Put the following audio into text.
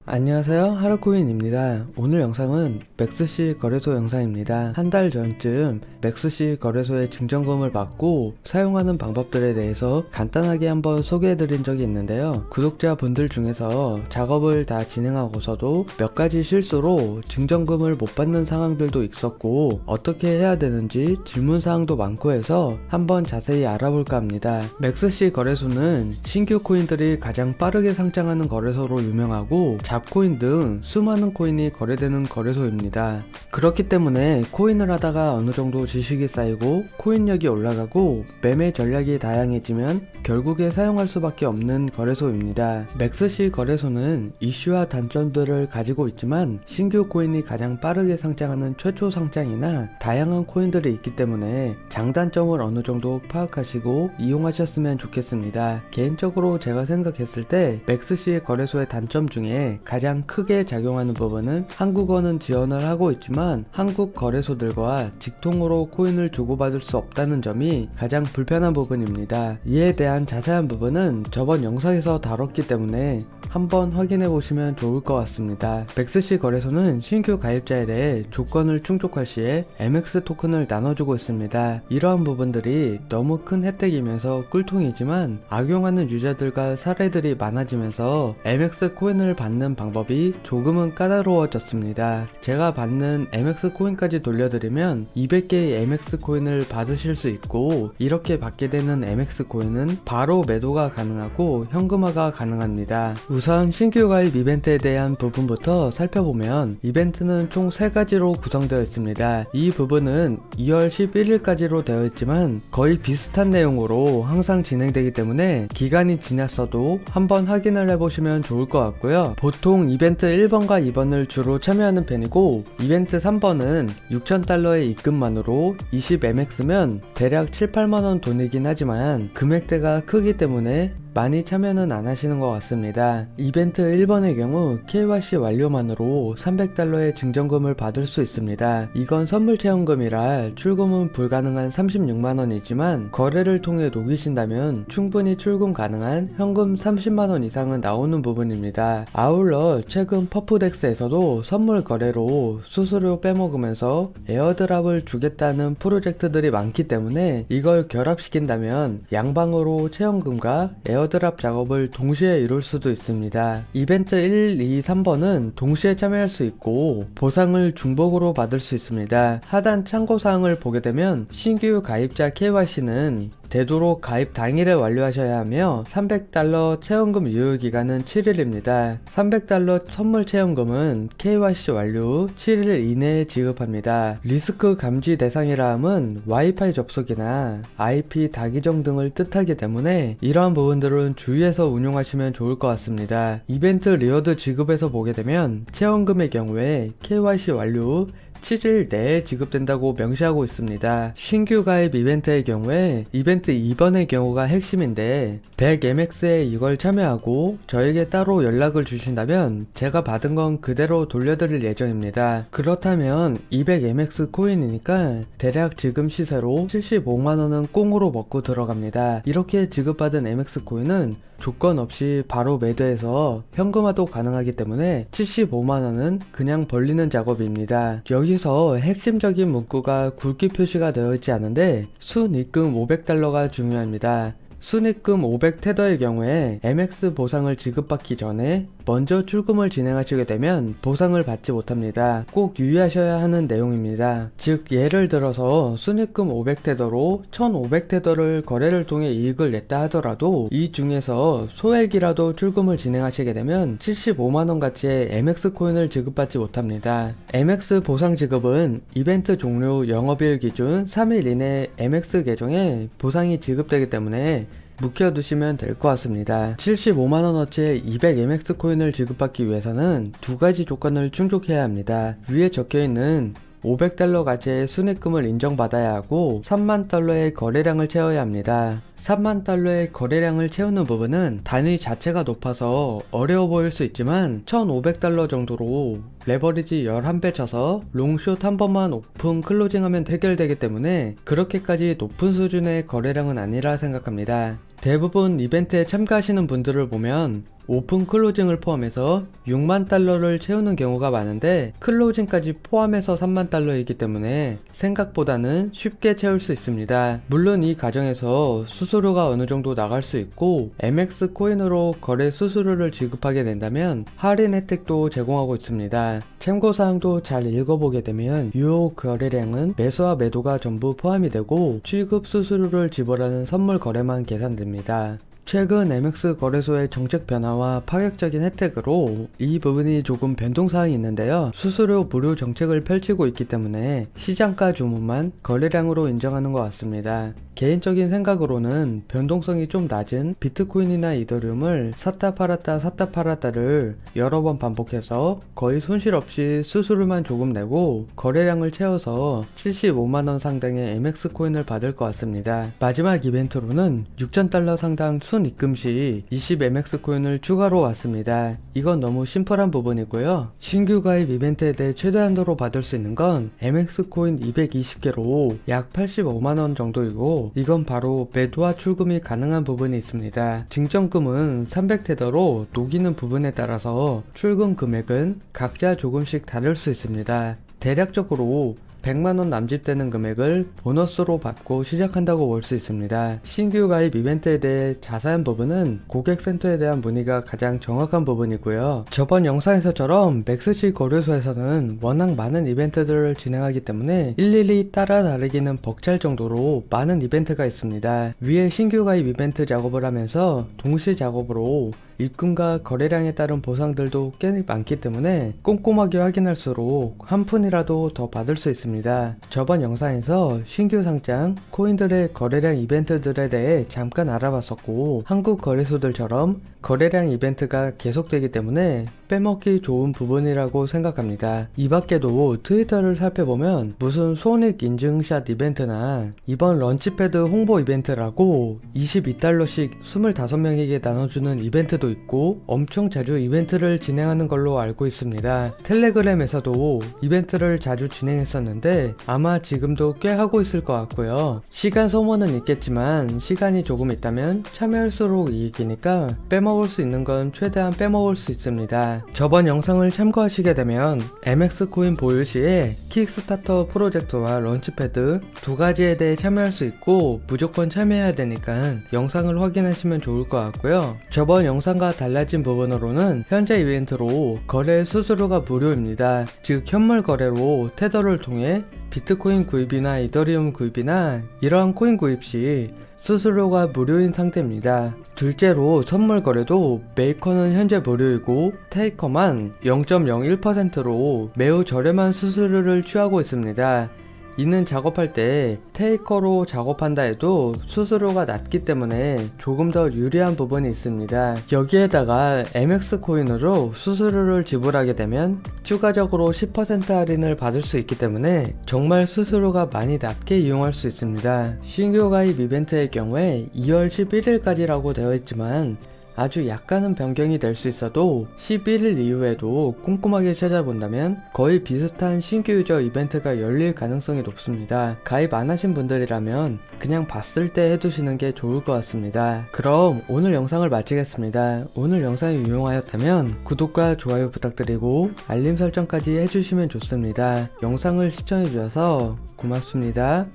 안녕하세요, 하루코인입니다. 오늘 영상은 맥스C 거래소 영상입니다. 한 달 전쯤 맥스C 거래소에 증정금을 받고 사용하는 방법들에 대해서 간단하게 한번 소개해드린 적이 있는데요. 구독자분들 중에서 작업을 다 진행하고서도 몇 가지 실수로 증정금을 못 받는 상황들도 있었고 어떻게 해야 되는지 질문사항도 많고 해서 한번 자세히 알아볼까 합니다. 맥스C 거래소는 신규 코인들이 가장 빠르게 상장하는 거래소로 유명하고 잡코인 등 수많은 코인이 거래되는 거래소입니다. 그렇기 때문에 코인을 하다가 어느 정도 지식이 쌓이고 코인력이 올라가고 매매 전략이 다양해지면 결국에 사용할 수밖에 없는 거래소입니다. 맥스C 거래소는 이슈와 단점들을 가지고 있지만 신규 코인이 가장 빠르게 상장하는 최초 상장이나 다양한 코인들이 있기 때문에 장단점을 어느 정도 파악하시고 이용하셨으면 좋겠습니다. 개인적으로 제가 생각했을 때 맥스C 거래소의 단점 중에 가장 크게 작용하는 부분은 한국어는 지원을 하고 있지만 한국 거래소들과 직통으로 코인을 주고받을 수 없다는 점이 가장 불편한 부분입니다. 이에 대한 자세한 부분은 저번 영상에서 다뤘기 때문에 한번 확인해 보시면 좋을 것 같습니다. 맥스C 거래소는 신규 가입자에 대해 조건을 충족할 시에 MX 토큰을 나눠주고 있습니다. 이러한 부분들이 너무 큰 혜택이면서 꿀통이지만 악용하는 유저들과 사례들이 많아지면서 MX 코인을 받는 방법이 조금은 까다로워졌습니다. 제가 받는 MX 코인까지 돌려드리면 200개의 MX 코인을 받으실 수 있고 이렇게 받게 되는 MX 코인은 바로 매도가 가능하고 현금화가 가능합니다. 우선 신규 가입 이벤트에 대한 부분부터 살펴보면 이벤트는 총 3가지로 구성되어 있습니다. 이 부분은 2월 11일까지로 되어 있지만 거의 비슷한 내용으로 항상 진행되기 때문에 기간이 지났어도 한번 확인을 해보시면 좋을 것 같고요. 보통 이벤트 1번과 2번을 주로 참여하는 편이고 이벤트 3번은 6,000달러의 입금만으로 20MX면 대략 7, 8만원 돈이긴 하지만 금액대가 크기 때문에 많이 참여는 안 하시는 것 같습니다. 이벤트 1번의 경우 KYC 완료만으로 300달러의 증정금을 받을 수 있습니다. 이건 선물 체험금이라 출금은 불가능한 36만원이지만 거래를 통해 녹이신다면 충분히 출금 가능한 현금 30만원 이상은 나오는 부분입니다. 아울러 최근 퍼프덱스에서도 선물 거래로 수수료 빼먹으면서 에어드랍을 주겠다는 프로젝트들이 많기 때문에 이걸 결합시킨다면 양방으로 체험금과 에어드랍 작업을 동시에 이룰 수도 있습니다. 이벤트 1, 2, 3번은 동시에 참여할 수 있고 보상을 중복으로 받을 수 있습니다. 하단 참고사항을 보게 되면 신규 가입자 KYC는 되도록 가입 당일에 완료하셔야 하며 300달러 체험금 유효기간은 7일입니다. 300달러 선물 체험금은 KYC 완료 후 7일 이내에 지급합니다. 리스크 감지 대상이라 함은 와이파이 접속이나 IP 다기정 등을 뜻하기 때문에 이러한 부분들은 주의해서 운용하시면 좋을 것 같습니다. 이벤트 리워드 지급에서 보게 되면 체험금의 경우에 KYC 완료 후 7일 내에 지급된다고 명시하고 있습니다. 신규 가입 이벤트의 경우에 이벤트 2번의 경우가 핵심인데 100MX에 이걸 참여하고 저에게 따로 연락을 주신다면 제가 받은 건 그대로 돌려드릴 예정입니다. 그렇다면 200MX 코인이니까 대략 지금 시세로 75만원은 꽁으로 먹고 들어갑니다. 이렇게 지급받은 MX 코인은 조건 없이 바로 매도해서 현금화도 가능하기 때문에 75만원은 그냥 벌리는 작업입니다. 여기서 핵심적인 문구가 굵기 표시가 되어 있지 않은데 순입금 500달러가 중요합니다. 순입금 500테더의 경우에 MX 보상을 지급받기 전에 먼저 출금을 진행하시게 되면 보상을 받지 못합니다. 꼭 유의하셔야 하는 내용입니다. 즉 예를 들어서 순입금 500테더로 1500테더를 거래를 통해 이익을 냈다 하더라도 이 중에서 소액이라도 출금을 진행하시게 되면 75만원 가치의 MX 코인을 지급받지 못합니다. MX 보상 지급은 이벤트 종료 영업일 기준 3일 이내 MX 계정에 보상이 지급되기 때문에 묵혀두시면 될 것 같습니다. 75만원어치의 200MX 코인을 지급받기 위해서는 2가지 조건을 충족해야 합니다. 위에 적혀있는 500달러 가치의 순입금을 인정받아야 하고 3만 달러의 거래량을 채워야 합니다. 3만 달러의 거래량을 채우는 부분은 단위 자체가 높아서 어려워 보일 수 있지만 1500달러 정도로 레버리지 11배 쳐서 롱숏 한 번만 오픈 클로징하면 해결되기 때문에 그렇게까지 높은 수준의 거래량은 아니라 생각합니다. 대부분 이벤트에 참가하시는 분들을 보면 오픈 클로징을 포함해서 6만 달러를 채우는 경우가 많은데 클로징까지 포함해서 3만 달러이기 때문에 생각보다는 쉽게 채울 수 있습니다. 물론 이 과정에서 수수료가 어느 정도 나갈 수 있고 MX 코인으로 거래 수수료를 지급하게 된다면 할인 혜택도 제공하고 있습니다. 참고사항도 잘 읽어보게 되면 유효 거래량은 매수와 매도가 전부 포함이 되고 취급 수수료를 지불하는 선물 거래만 계산됩니다. 최근 MX 거래소의 정책 변화와 파격적인 혜택으로 이 부분이 조금 변동사항이 있는데요. 수수료 무료 정책을 펼치고 있기 때문에 시장가 주문만 거래량으로 인정하는 것 같습니다. 개인적인 생각으로는 변동성이 좀 낮은 비트코인이나 이더리움을 샀다 팔았다를 여러 번 반복해서 거의 손실 없이 수수료만 조금 내고 거래량을 채워서 75만원 상당의 MX 코인을 받을 것 같습니다. 마지막 이벤트로는 6,000달러 상당 순입금 시 20MX 코인을 추가로 왔습니다. 이건 너무 심플한 부분이고요. 신규 가입 이벤트에 대해 최대한도로 받을 수 있는 건 MX 코인 220개로 약 85만원 정도이고 이건 바로 매도와 출금이 가능한 부분이 있습니다. 증정금은 300테더로 녹이는 부분에 따라서 출금 금액은 각자 조금씩 다를 수 있습니다. 대략적으로 100만원 남짓되는 금액을 보너스로 받고 시작한다고 볼 수 있습니다. 신규 가입 이벤트에 대해 자세한 부분은 고객센터에 대한 문의가 가장 정확한 부분이고요. 저번 영상에서처럼 맥스시 거래소에서는 워낙 많은 이벤트들을 진행하기 때문에 일일이 따라 다르기는 벅찰 정도로 많은 이벤트가 있습니다. 위에 신규 가입 이벤트 작업을 하면서 동시 작업으로 입금과 거래량에 따른 보상들도 꽤 많기 때문에 꼼꼼하게 확인할수록 한 푼이라도 더 받을 수 있습니다. 저번 영상에서 신규 상장 코인들의 거래량 이벤트들에 대해 잠깐 알아봤었고 한국 거래소들처럼 거래량 이벤트가 계속되기 때문에 빼먹기 좋은 부분이라고 생각합니다. 이 밖에도 트위터를 살펴보면 무슨 손익 인증샷 이벤트나 이번 런치패드 홍보 이벤트라고 22달러씩 25명에게 나눠주는 이벤트도 있고 엄청 자주 이벤트를 진행하는 걸로 알고 있습니다. 텔레그램에서도 이벤트를 자주 진행했었는데 아마 지금도 꽤 하고 있을 것 같고요. 시간 소모는 있겠지만 시간이 조금 있다면 참여할수록 이익이니까 빼먹을 수 있는 건 최대한 빼먹을 수 있습니다. 저번 영상을 참고하시게 되면 MX 코인 보유 시에 킥스타터 프로젝트와 런치패드 두 가지에 대해 참여할 수 있고 무조건 참여해야 되니까 영상을 확인하시면 좋을 것 같고요. 저번 영상과 달라진 부분으로는 현재 이벤트로 거래 수수료가 무료입니다. 즉 현물 거래로 테더를 통해 비트코인 구입이나 이더리움 구입이나 이러한 코인 구입 시 수수료가 무료인 상태입니다. 둘째로 선물 거래도 메이커는 현재 무료이고 테이커만 0.01%로 매우 저렴한 수수료를 취하고 있습니다. 이는 작업할 때 테이커로 작업한다 해도 수수료가 낮기 때문에 조금 더 유리한 부분이 있습니다. 여기에다가 MX 코인으로 수수료를 지불하게 되면 추가적으로 10% 할인을 받을 수 있기 때문에 정말 수수료가 많이 낮게 이용할 수 있습니다. 신규 가입 이벤트의 경우에 2월 11일까지라고 되어 있지만 아주 약간은 변경이 될 수 있어도 11일 이후에도 꼼꼼하게 찾아본다면 거의 비슷한 신규 유저 이벤트가 열릴 가능성이 높습니다. 가입 안 하신 분들이라면 그냥 봤을 때 해두시는 게 좋을 것 같습니다. 그럼 오늘 영상을 마치겠습니다. 오늘 영상이 유용하였다면 구독과 좋아요 부탁드리고 알림 설정까지 해주시면 좋습니다. 영상을 시청해주셔서 고맙습니다.